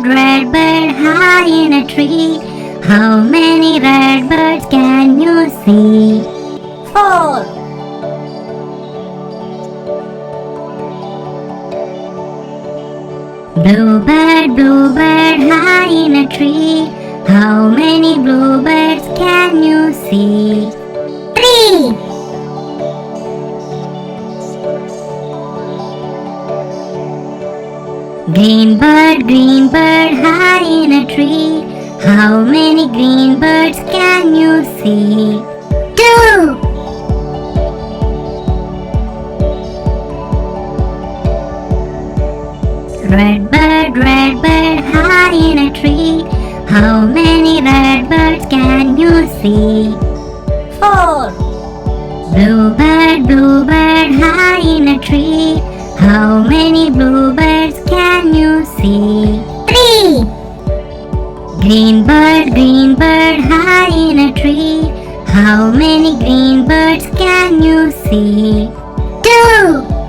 red bird high in a tree. How many red birds can you see? 4. Bluebird high in a tree. How many bluebirds can you see? 3. Green bird high in a tree. How many green birds can you see? 2. Red bird high in a tree. How many red birds can you see? 4. Bluebird high in a tree. How many bluebirds can you see? 3. Green bird high in a tree. How many green birds can you see? 2.